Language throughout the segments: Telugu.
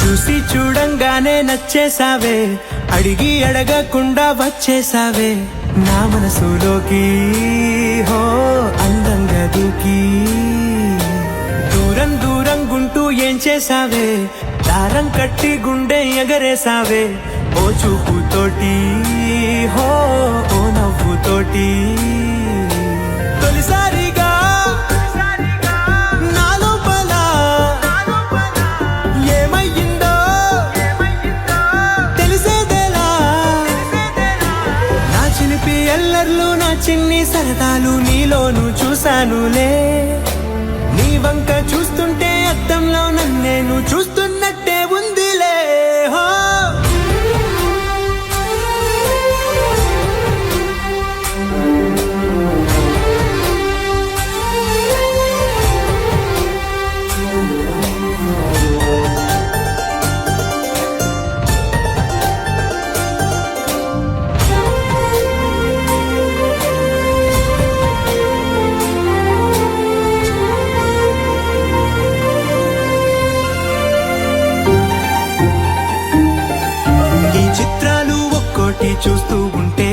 చూసి చూడంగానే నచ్చేసావే, అడిగి అడగకుండా వచ్చేసావే నా మనసులోకి. హో అందంగా దూకి దూరం దూరం గుంటూ ఏం చేసావే, దారం కట్టి గుండె ఎగరేసావే ఓ చూపుతోటి. హో ఓ నవ్వుతోటి తొలిసారిగా ఎల్లర్లు నా చిన్ని సరదాలు నీలోను చూశానులే. నీ వంక చూస్తుంటే అద్దంలో నన్నేను చూస్తున్నట్టే ఉందిలే. హో చూస్తూ ఉంటే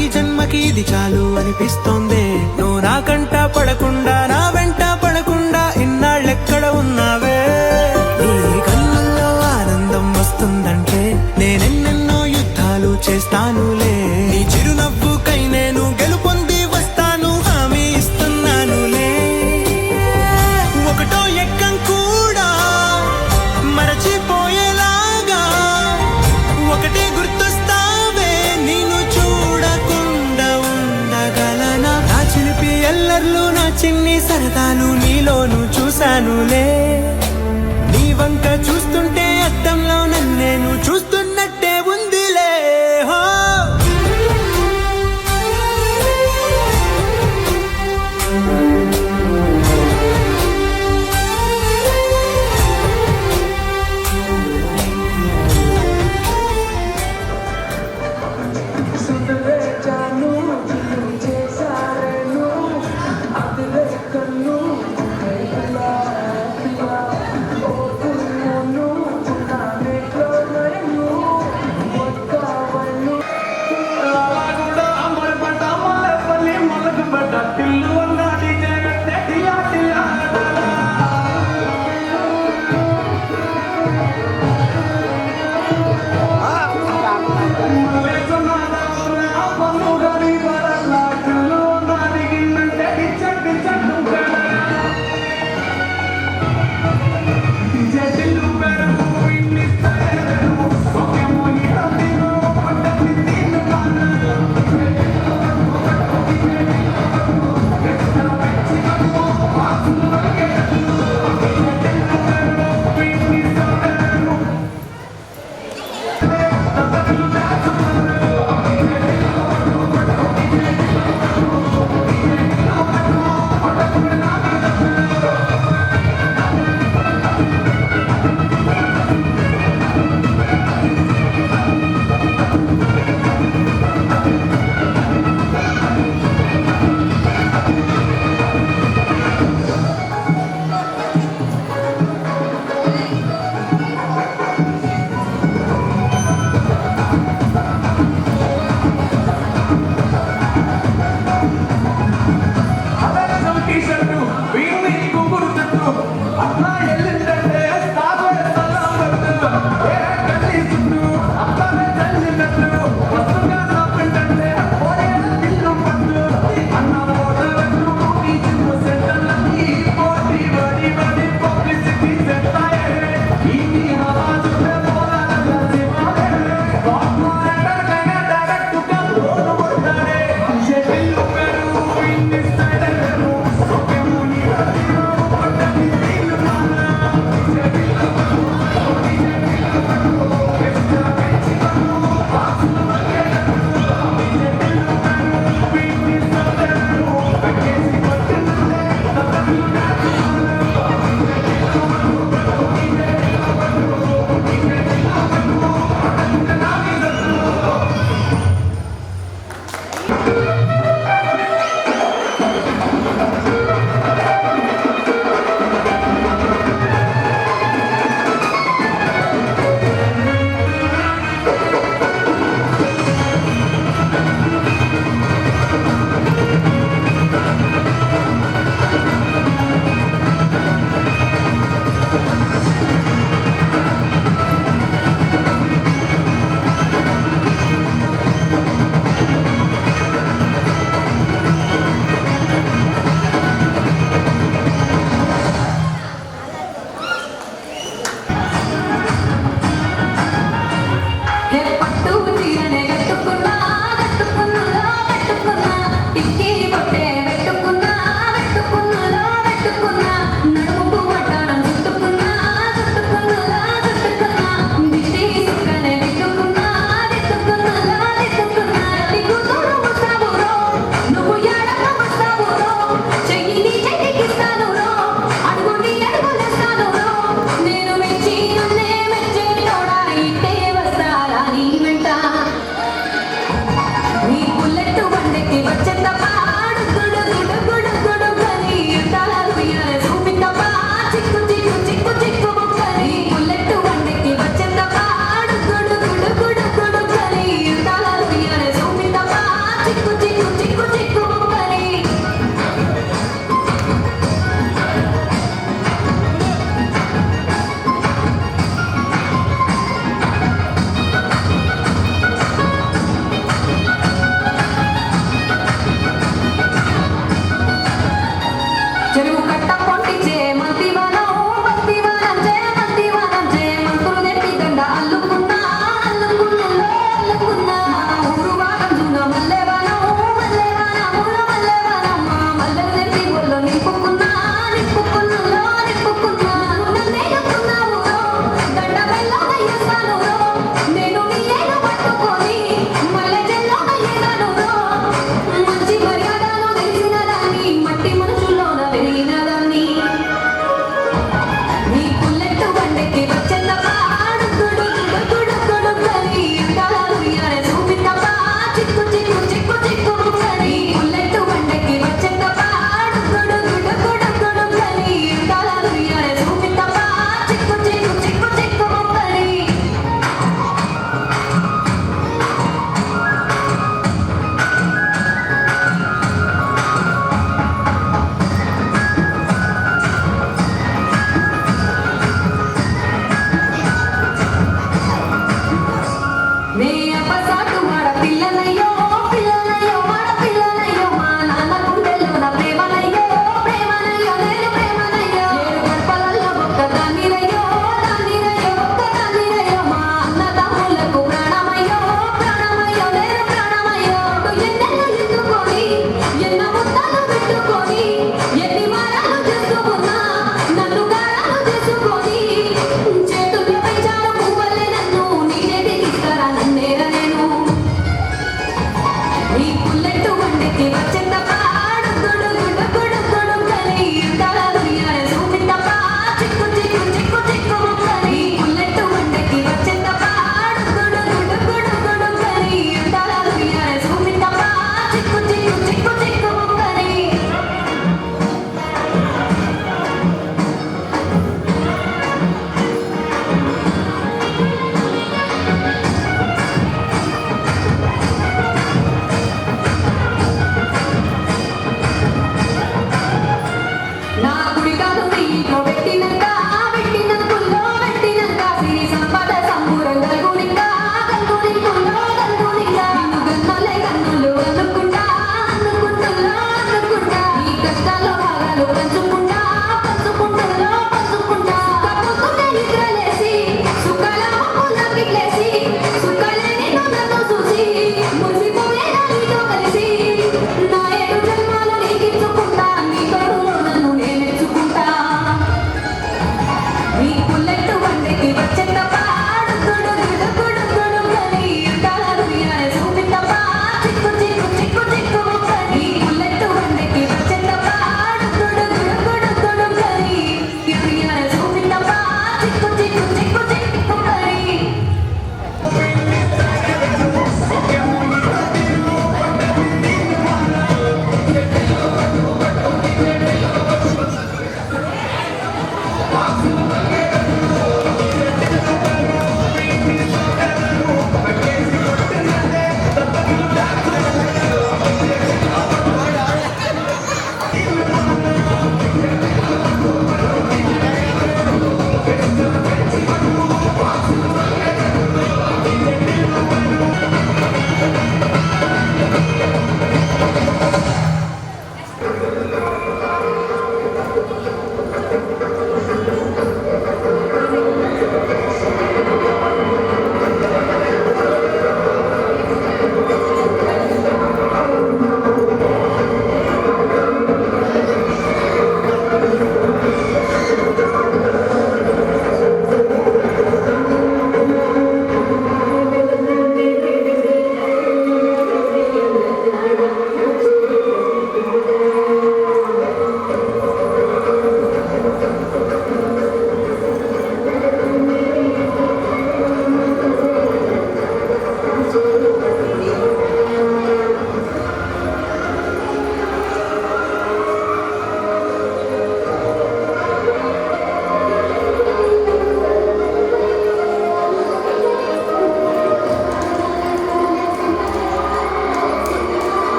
ఈ జన్మకి ఇది చాలు అనిపిస్తోంది. నువ్వు నా కంట పడకుండా నా వెంట పడకుండా ఇన్నాళ్ళెక్కడ ఉన్నావే. నీ కళ్ళల్లో ఆనందం వస్తుందంటే నేనెన్నెన్నో యుద్ధాలు చేస్తానులే. నీ చిరునవ్వుకై నేను గెలుపొంది వస్తాను, హామీ ఇస్తున్నానులే. ఒకటో ఎక్కం కూడా మరచిపోయేలాగా ఒకటే గుర్తు ఎల్లర్లు నా చిన్ని సరదాలు నీలోను చూశానులే. నీ వంక చూస్తుంటే అద్దంలో నన్నేను చూస్తున్నట్టే ఉందిలే. హో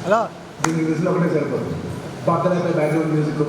హలో దీనికి ఇంగ్లీష్లో ఒకటే సరిపోతుంది పక్కన బ్యాక్గ్రౌండ్ మ్యూజిక్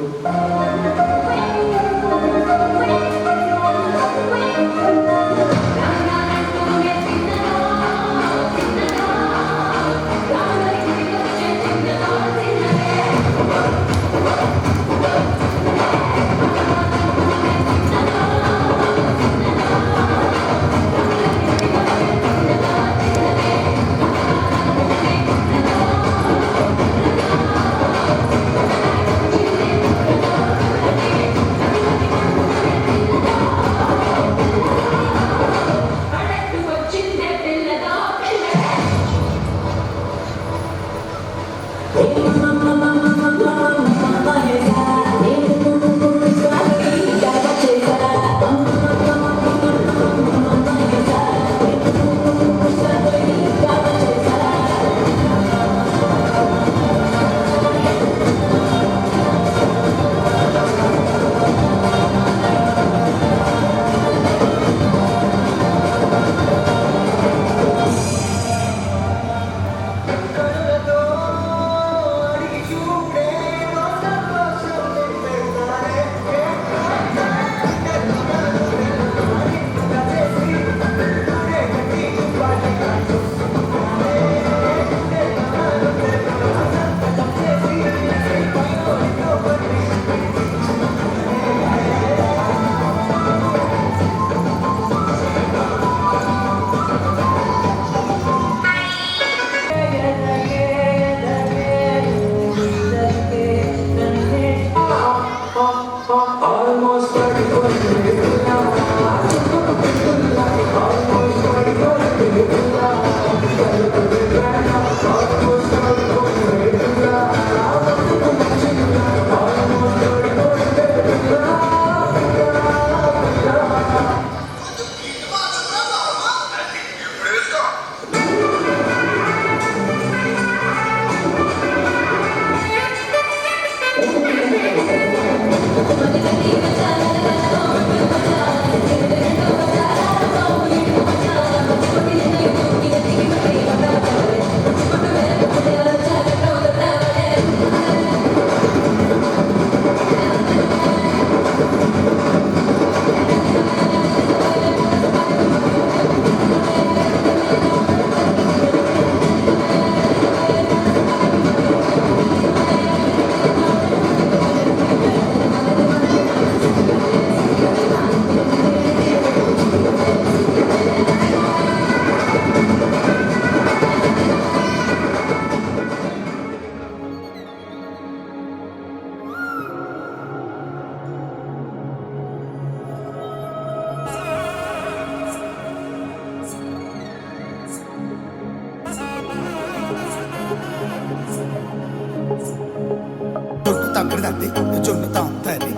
తగ్గడదండి జొన్ను తాగుతుంది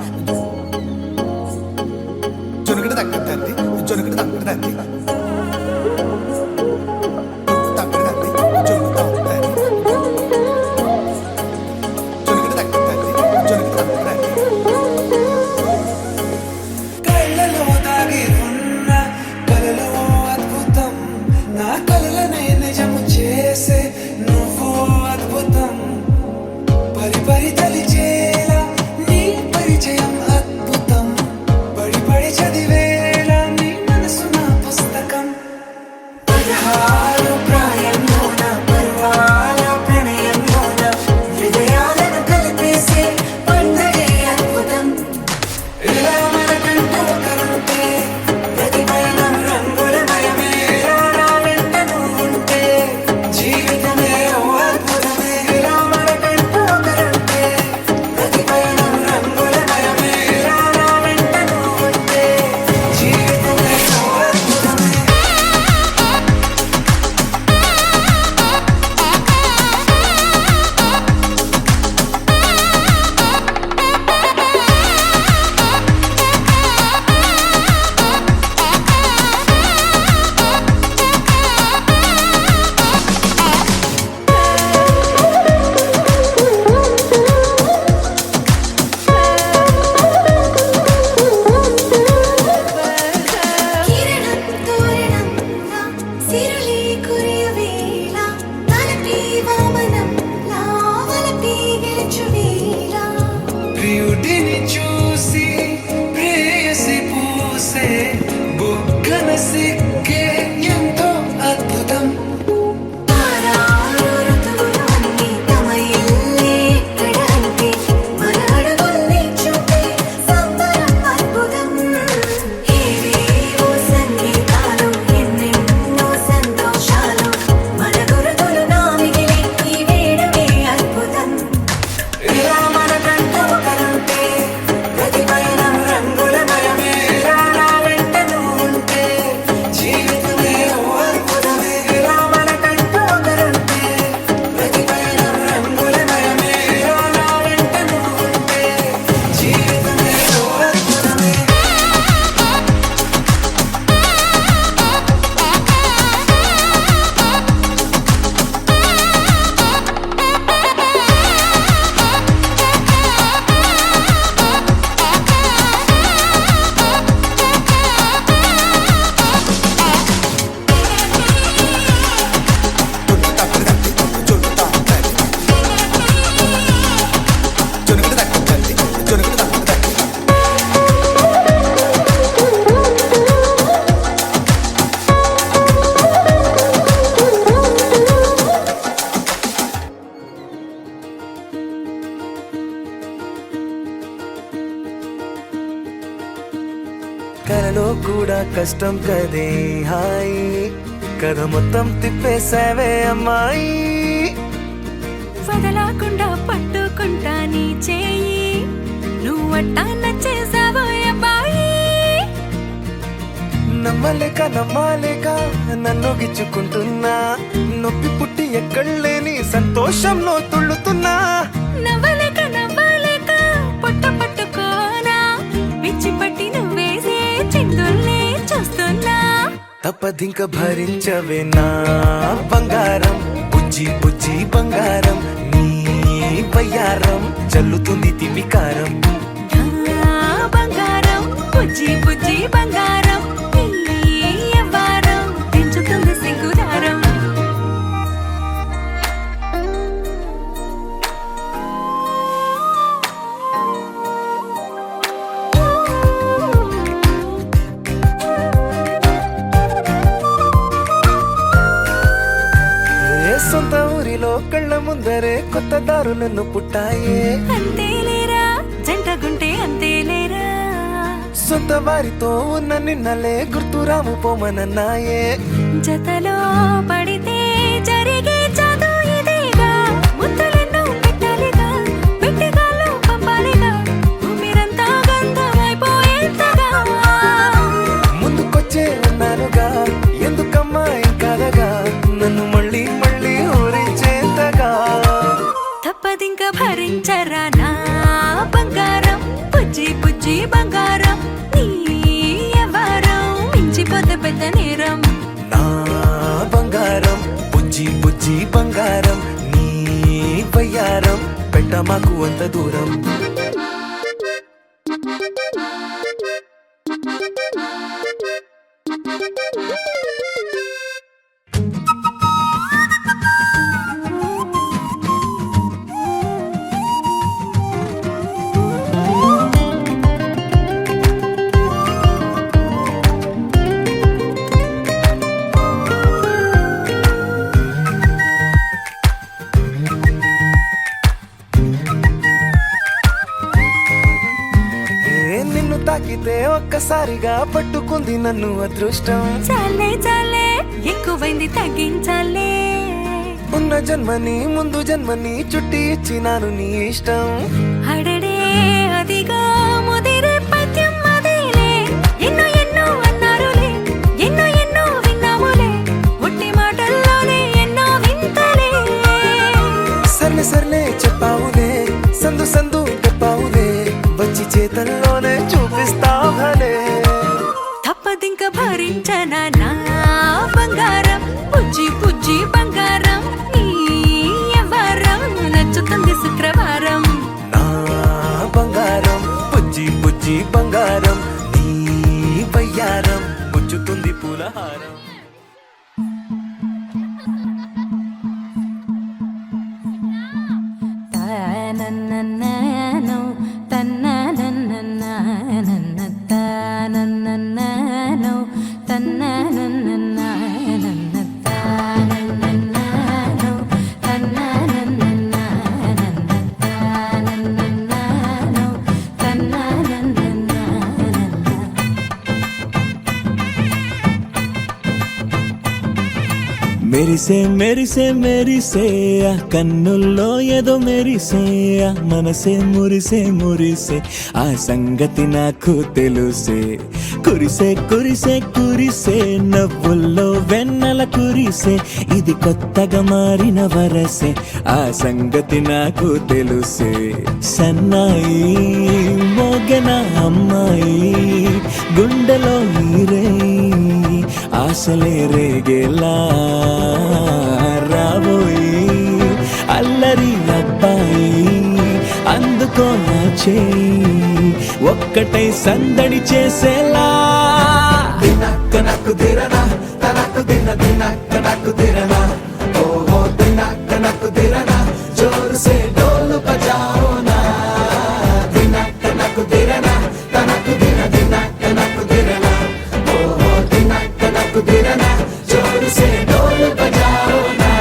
జొనుగడ తగ్గదండి జొనుగడ తగ్గదండి తగ్గడదండి జొన్ను తాగుతుంది జొనుగడ తగ్గదండి జొనుగడ తగ్గదండి కళ్ళలో దాగి ఉన్న కలలో అద్భుతం నా కలలనే నిజము చేసి కష్టం కదే హాయి కథ మొత్తం తిప్పేసావే అమ్మాయి వదలకుండా పట్టుకుంటా నీ చేయి నువ్వట్టా నచ్చేసావో అబ్బాయి నమ్మలేక నన్ను గిచ్చుకుంటున్నా నొప్పి పుట్టి ఎక్కడలేని సంతోషంలో తుళ్ళుతున్నా నవ్వలేక పొట్ట పట్టుకోనా పిచ్చి పట్టి నువ్వేసే చిందుల్ని చూస్తున్నా తప్పదింక భరించవే నా బంగారం బుజ్జి బుజ్జి బంగారం నీ బయ్యారం చల్లుతుంది తిమికారం నా బంగారం బుజ్జి బుజ్జి బంగారం నీ యవ్వారం పెంచుతుంది సిగ్గుదారం ఏ సొంత ఊరిలో కళ్ళ ముందరే కొత్త దారులను పుట్టాయే అంతేలేరా జంటగుంటే అంతేలేరా సొంత వారితో ఉన్న నిన్నలే గుర్తురాము పోమనన్నాయే జతలో పడితే జరిగే చదు ఇదేగా ముద్దలెన్నో పెట్టాలిగా పెట్టిగాళ్ళు పంపాలిగా ఊపిరంతా గంధమైపోయేంతగా ముందుకొచ్చే ఉన్నానుగా ఎందుకమ్మా ఇంకాదగా నన్ను మళ్ళీ మళ్ళీ ఊరించేంతగా తప్పదింక భరించరా నా బంగారం బుజ్జి బుజ్జి బంగారం నీ యవ్వారం మించిపోతే పెద్ద నేరం నా బంగారం బుజ్జి బుజ్జి బంగారం నీ బయ్యారం పెట్ట మాకు అంత దూరం నిన్ను తాకితే ఒక్కసారిగా పట్టుకుంది నన్ను అదృష్టం చాలే ఎక్కువైంది తగ్గించాలే ఉన్న జన్మని ముందు జన్మని చుట్టి ఇచ్చినాను నీ ఇష్టం అడడే అదిగా ముదిరే పద్యం అదేలే ఎన్నో అన్నారులే ఎన్నో విన్నాములే ఒట్టి మాటల్లోనే ఎన్నో వింతలే సర్లే చెప్పావులే సందు చెప్పావులే వచ్చి చేతల్లోనే చూపిస్తావలే తప్పదింక భరించనా నా బంగారం బుజ్జి బుజ్జి బంగారం నీ యవ్వారం నచ్చుతుంది శుక్రవారం నా బంగారం బుజ్జి బుజ్జి బంగారం నీ బయ్యారం పుచ్చుతుంది పూలహారం తనననననో తనననననన తనననననో తనననననన తనననననో తనననననన తనననననో తనననననన మెరిసే ఆ కన్నుల్లో ఏదో మెరిసే ఆ మనసే మురిసే ఆ సంగతి నాకు తెలుసే కురిసే నవ్వుల్లో వెన్నెల కురిసే ఇది కొత్తగా మారిన వరసే ఆ సంగతి నాకు తెలుసే సన్నాయి మోగన అమ్మాయి గుండెలో ఈరే ఆశలే రేగేలా రాబోయి అల్లరి అబ్బాయి అందుకో నా చేయి ఒక్కటై సందడి చేసేలా దినక్క నాకు దిరనా తనకు దినక్క నాకు దిరనా ఓహో దినక్క నాకు దిరనా జోరు సే డోలు బజాओ నా దినక్క నాకు దిరనా తనకు దినక్క నాకు దిరనా ఓహో దినక్క నాకు దిరనా జోరు సే డోలు బజాओ నా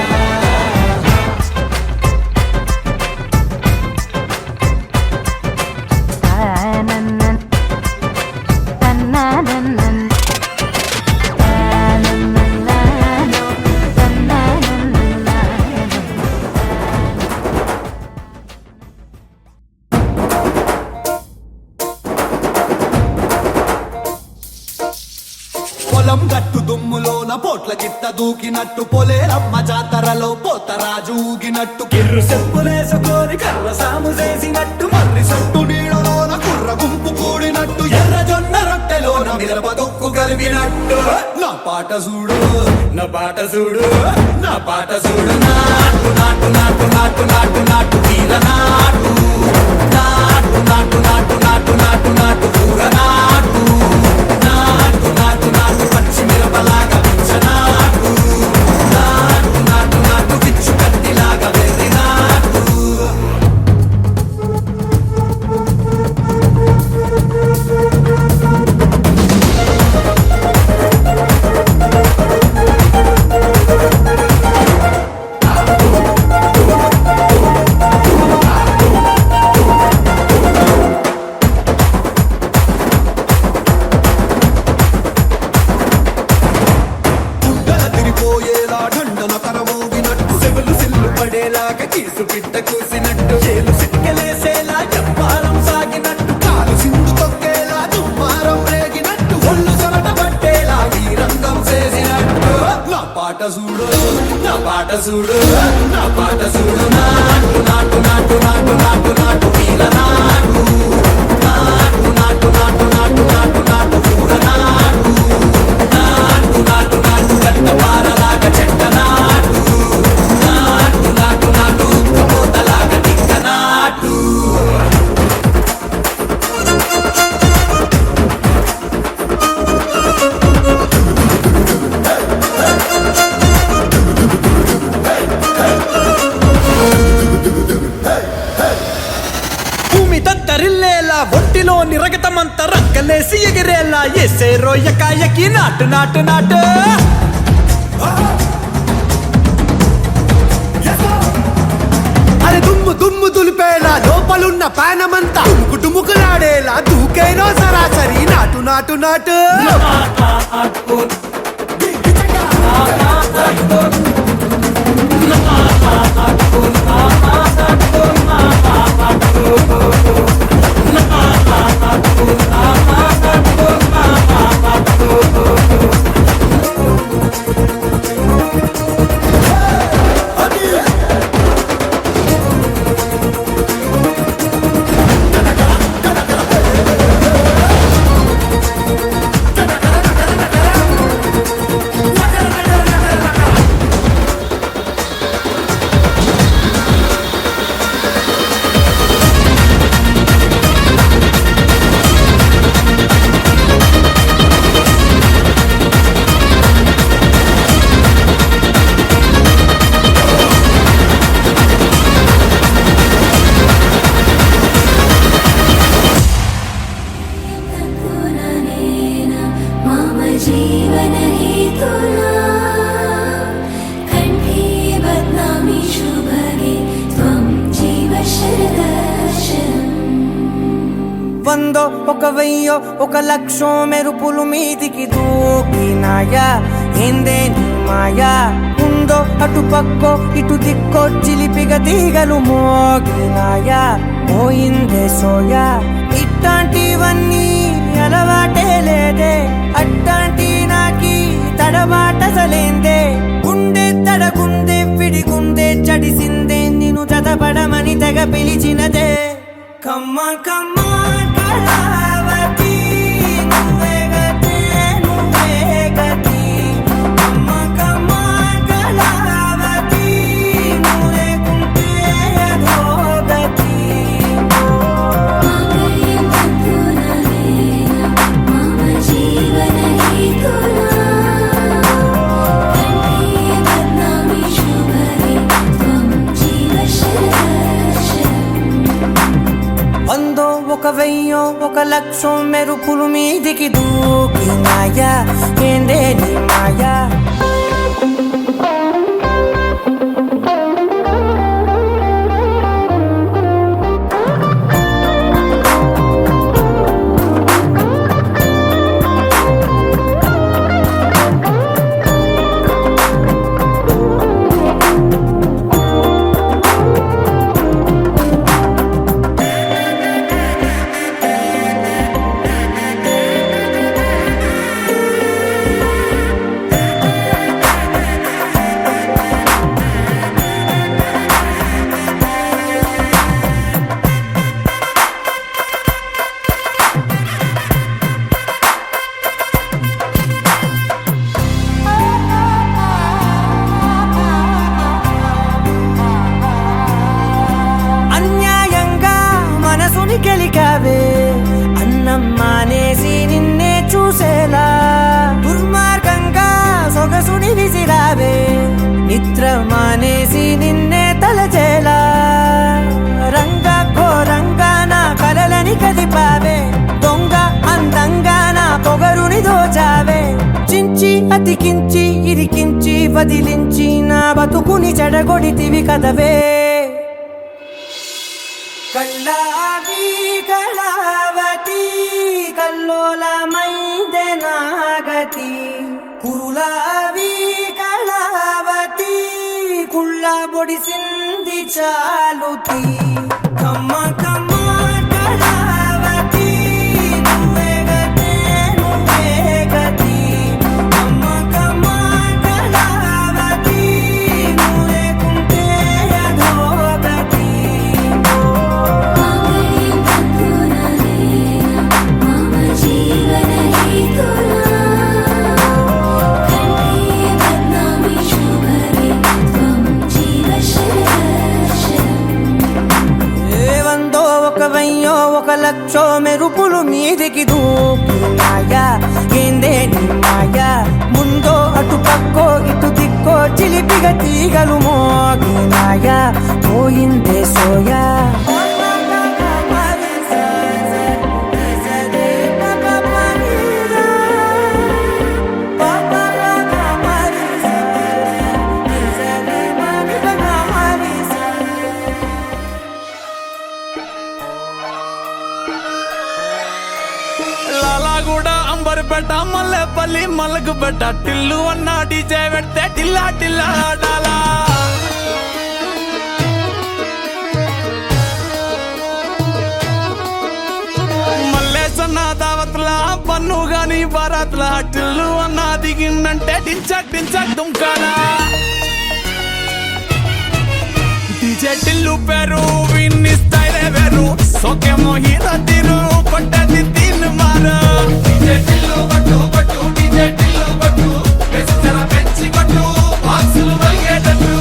పోట్ల గిత్త దూకినట్టు పొలేరమ్మ జాతరలో పోతరాజు ఊగినట్టు కిర్రు చెప్పులేసుకొని కర్ర సాము చేసినట్టు మర్రి సొట్టు నీడలోన కుర్ర గుంపు కూడినట్టు ఎర్ర జొన్న రొట్టెలోన మిరప దొక్కు కలిపినట్టు నా పాట చూడు నా పాట చూడు నా పాట చూడు నాటు నాటు నాటు నాటు నాటు నాటు వీర నాటు నాటు నాటు నాటు నాటు నాటు నాటు ఊర నాటు నాటు నాటు నాటు పచ్చి మిరపలాగా పిచ్చ నాటు నాటు నాటు నాటు పిచ్చు కత్తిలాగా వెర్రి నాటు గుడ్డల తిరిపోయేలా ఢండన కరమోగినట్టు సెవలు సిల్లు పడేలాగా కీసు పిట్ట కూసినట్టు చేలు సిక్కలేసేలా చెప్పారం సాగినట్టు కాలు సింధు తొక్కేలా దుమ్మారం రేగినట్టు ఒళ్ళు చెమట పట్టేలా ఈ రంగం చేసినట్టు నా పాట చూడు నా పాట చూడు నా పాట చూడు నాటు నాటు నాటు నాటు నాటు నాటు వీర నాటు నాటు నాటు నాటు నాటు నాటు నాటు ఊర నాటు నాటు నాటు నాటు గట్ట పారలాగా చెట్ట నాటు నాటు నాటు నాటు కబోతలాగా టిక్క నాటు భూమి దద్దరిల్లేలా ఒంటిలో నిరగతమంత రక్కలేసి ఎగిరేలా ఎసే రోయకాయకి నాటు నాటు నాటు అరే దుమ్ము దుమ్ము దులిపేలా లోపలున్న పానమంతా దుమ్ముకు డుముకులాడేలా దూకేనో సరాసరి నాటు నాటు నాటు मम जीवनहेतुना कण्ठे बध्नामि शुभगे त्वं जीव शरदर्शनम् వందో ఒక వెయ్యో ఒక లక్షో మెరుపులు మీదికి దూకినాయా ఏందే నీ మాయా ఉందో అటు పక్కో ఇటు దిక్కో చిలిపిగ తీగలు మోగినాయా పోయిందే సోయా ఇట్లాంటివన్నీ అలవాటే లేదే అట్లాంటి నాకి తడబాటసలేందే గుండె తడగుందే విడిగుందే చడిసిందే నిన్ను చదపడమని తెగ పిలిచినదే కమ్మ కమ్మ కళావతి నువ్వే గతే నువ్వే గతి కమ్మ కమ్మ కళావతి నువ్వు లేకుంటే అధోగతి मम जीवनहेतुना कण्ठे बध्नामि शुभगे त्वं जीव शरदर्शनम् వందో ఒక వెయ్యో ఒక లక్షో మెరుపులు మీదికి దూకినాయా ఏందే నీ మాయా అతికించి అతికించి ఇరికించి వదిలించి నా బతుకుని చెడగొడితివి కదవే కళ్ళావి కళావతి కల్లోలమైందే నాగతి కురులావి కళావతి కుళ్ళ బొడిసింది చాలుతి కమ్మ కమ్మ కళావతి నువ్వే గతే నువ్వే గతి కమ్మ కమ్మ కళావతి నువ్వే కుంటే అధోగతి मम जीवन हेतुना कंठे बध्नामि शुभगे त्वं जीव ఏవందో ఒక వెయ్యో ఒక లక్షో మెరుపులు మీదికి దూకినాయా ఏందే నీ మాయా ముందో అటు పక్కో ఇటు దిక్కో చిలిపిగా తీగలు మోగినాయా పోయిందే సోయా లాలాగూడ అంబర్పేట మల్లెపల్లి మలకుపేట టిల్లు అన్న డీజే పెడితే టిల్లా టిల్లా ఆడాలా మల్లేసన్న దావత్ల పన్ను గాని బారాత్ల టిల్లు అన్న దిగిందంటే టించక్ టించక్ దుంకాలా డీజే టిల్లు పేరు విన్ని స్టైలే వేరు సోకేమో హీరో తీరు కొట్టది తీన్ మారు డీజే టిల్లు పట్టు పట్టు డీజే టిల్లు పట్టు వెచ్చర పెంచి కొట్టు బాక్సులు వలిగేటట్టు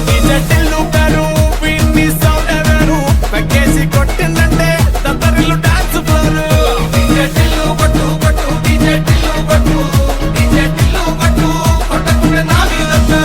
డీజే టిల్లు పేరు విన్ని సౌండే వేరు పెక్కేసి కొట్టిందంటే తత్తరిల్లు డాన్స్ ఫ్లోరు డీజే టిల్లు పట్టు పట్టు డీజే టిల్లు పట్టు డీజే టిల్లు పట్టు కొట్టకుంటే నా మీదట్టు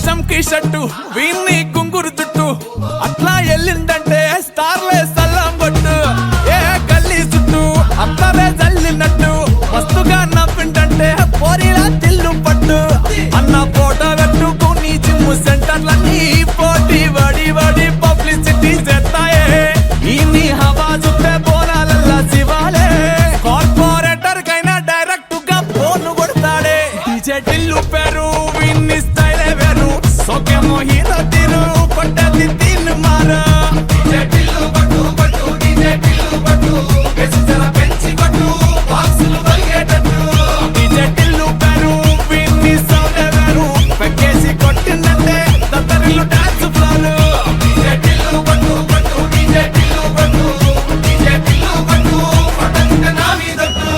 చంకీ షట్టు వీన్ని గుంగురు చుట్టు అట్లా ఎల్లిందంటే స్టార్లే సల్లం కొట్టు ఏ గల్లీ చుట్టూ అత్తరే జల్లినట్టు మస్తుగా నవ్విందంటే పోరిలా తిల్లు పట్టు అన్న ఫోటో పెట్టుకుని జిమ్ సెంటర్లన్నీ పోటీ వడి వడి పబ్లిసిటీ చేస్తాయే ఈ హవా చుట్టే బోనాలల్లా శివాలే కార్పొరేటర్ కైనా డైరెక్ట్ గా ఫోన్ కొడతాడే డీజే టిల్లు పేరు విన్ని స్టైలే వేరు సోకేమో హీరో తీరు కొట్టది తీన్ మారు డీజే టిల్లు పట్టు పట్టు డీజే టిల్లు పట్టు వెచ్చర పెంచి కొట్టు బాక్సులు వలిగేటట్టు డీజే టిల్లు పేరు విన్ని సౌండే వేరు పెక్కేసి కొట్టిందంటే తత్తరిల్లు డాన్స్ ఫ్లోరు డీజే టిల్లు పట్టు పట్టు డీజే టిల్లు పట్టు డీజే టిల్లు పట్టు కొట్టకుంటే నా మీదట్టు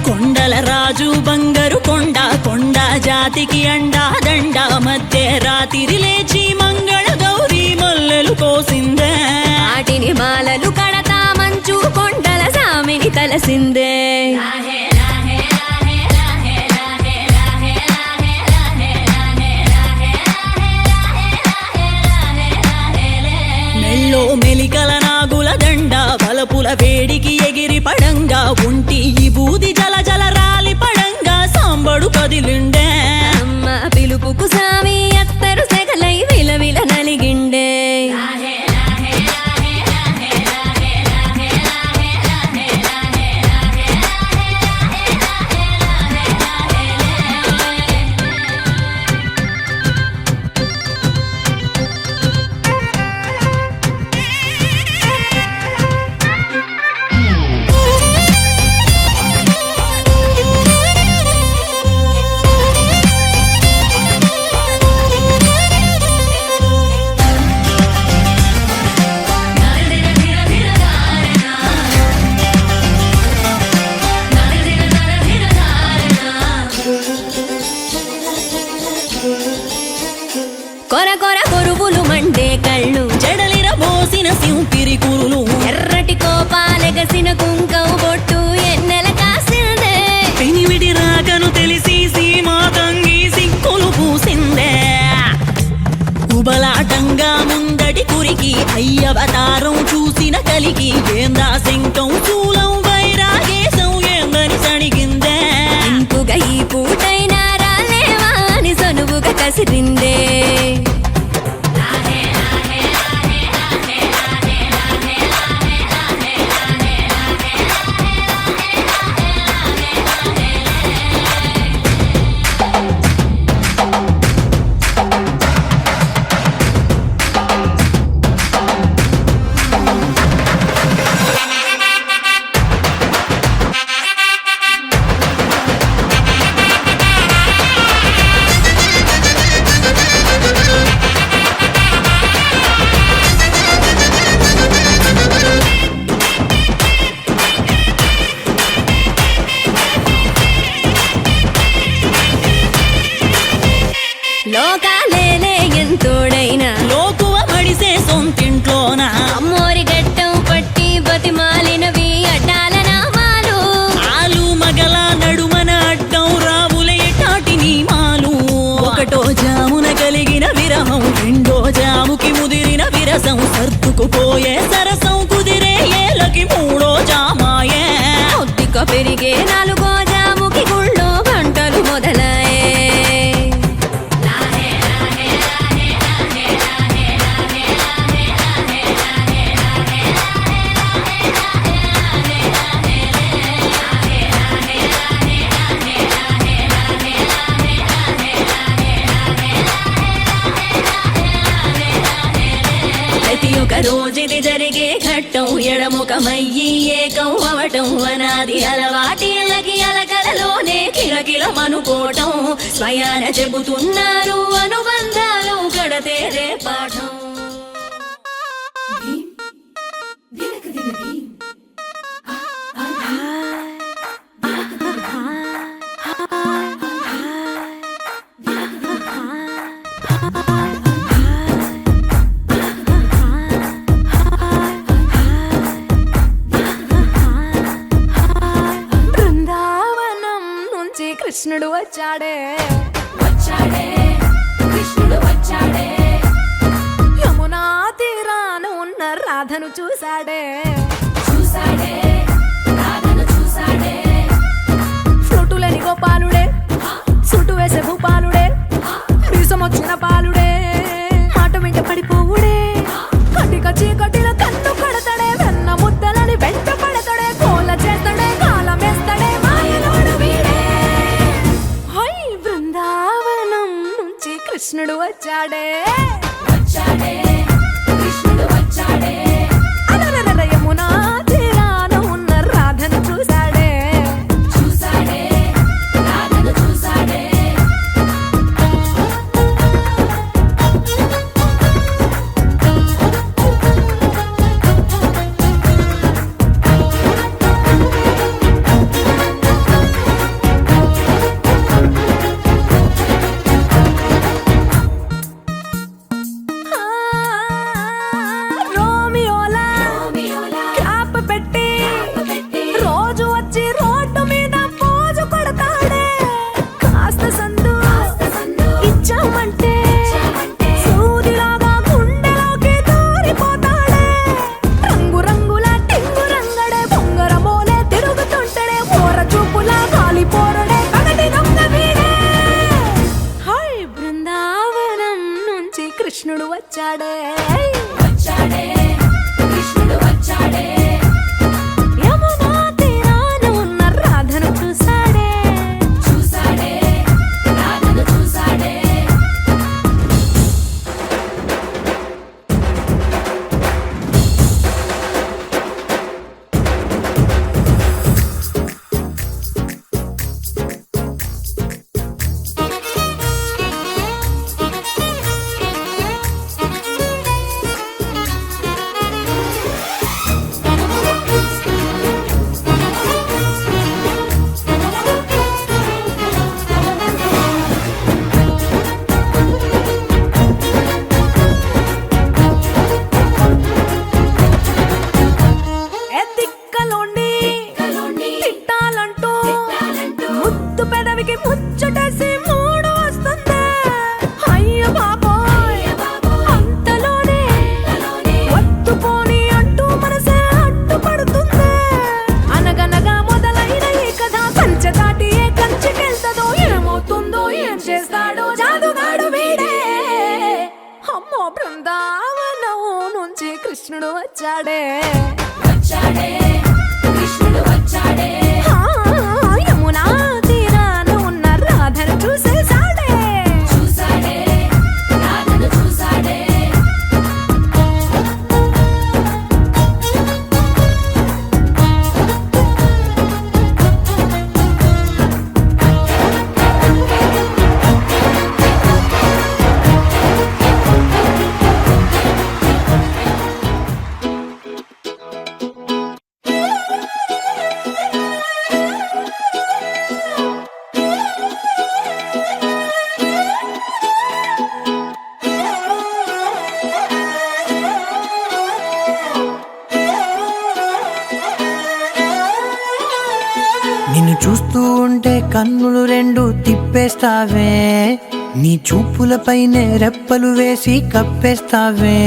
కొండల రాజు బంగారు కొండ కొండ జాతికి అండా దండ మధ్య రాత్రి లేచి మంగళ గౌరీ మొల్ల మల్లెలు కోసిందే వాటిని మాలలు కడతా మంచు కొండల సామిని తలసిందే మెల్లో మెలికల నాగుల దండ బలపుల వేడికి ఎగిరి పడంగా ఒంటి ఈ బూది జల జల రాలి పడంగా సాంబడు కదిలిండే అమ్మ పిలుపుకు సామి అత్తరు సెగలై విలవిల నలిగిండే కొర కొర కొరువులు మండే కళ్ళు జడలిర బోసిన సింపిరి కురులు ఎర్రటి కోపాలెగసిన కుంకం బొట్టు ఎన్నెల కాసిందే పెనివిడి రాకను తెలిసి సీమా తంగి సిక్కులు పూసిందే ఉబలాటంగా ముందడి కురికి అయ్యవతారం చూసిన కలిగి ఏందా శంకం చూలం వైరాగేశం ఏందని సణిగిందే ఇంపుగా ఈ పూటైనా రాలేవా అని సనువుగా కసిరిందే లోకాలేలే ఎంతోడైనా లోకువ మడిసే సొంతింట్లోన అమ్మోరి గట్టం పట్టి బతిమాలినవి అడ్డాల నామాలు ఆలు మగల నడుమన అడ్డం రావులే టాటి నీమాలు ఒకటో జామున కలిగిన విరహం రెండో జాముకి ముదిరిన విరసం సర్దుకుపోయే సరసం కుదిరే ఏలకి మూడో జామాయే కొద్దిగా పెరిగే నాలుగో జాముకి గుళ్ళో గంటలు మొదలయ్యే ప్రతి ఒక్క రోజుది జరిగే ఘట్టం ఎడముఖమయ్యి ఏకం అవటం అనాది అలవాటిలకి అలకలలోనే కిలకిలమనుకోవటం స్వయాన చెబుతున్నారు అనుబంధాలు గడతేరే పాఠం బృందావనం నుంచి కృష్ణుడు వచ్చాడే యమునా తీరాన ఉన్న రాధను చూశాడే ఫ్రూటులని గోపాలుడే సుటు వేసే భూపాలుడే వీసం వచ్చిన పాలుడే మాట వెంట పడిపోవుడే కటిక చీకటిల కన్ను కడతాడే వెన్న ముద్దలని వెంట పడతాడే కోల చేస్తాడే కాలం వేస్తాడే మాయలోడు వీడే హై బృందావనం నుంచి కృష్ణుడు వచ్చాడే అలరలర యమునా తీరాన ఉన్న రాధను చూశాడే ముచ్చటేసి మూడు వస్తుంది అయ్య బాబోయ్ అంతలోనే వత్తుపోని అంటూ మనసే అడ్డుపడుతుంది అనగనగా మొదలైన ఈ కథ కంచె దాటి ఏ కంచెకెళ్తదో ఏమవుతుందో ఏం చేస్తాడో జాదుగాడు వీడే అమ్మో బృందావనం నుంచి కృష్ణుడు వచ్చాడే కృష్ణుడు వచ్చాడే యమునా తీరాన ఉన్న రాధను చూసేసాడే రాధను చూసాడే నిన్ను చూస్తూ ఉంటే కన్నులు రెండు తిప్పేస్తావే నీ చూపులపైనే రెప్పలు వేసి కప్పేస్తావే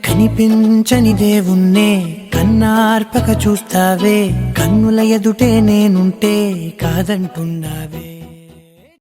కనిపించని దేవుణ్ణే కన్నార్పక చూస్తావే కన్నుల ఎదుటే నేనుంటే కాదంటున్నావే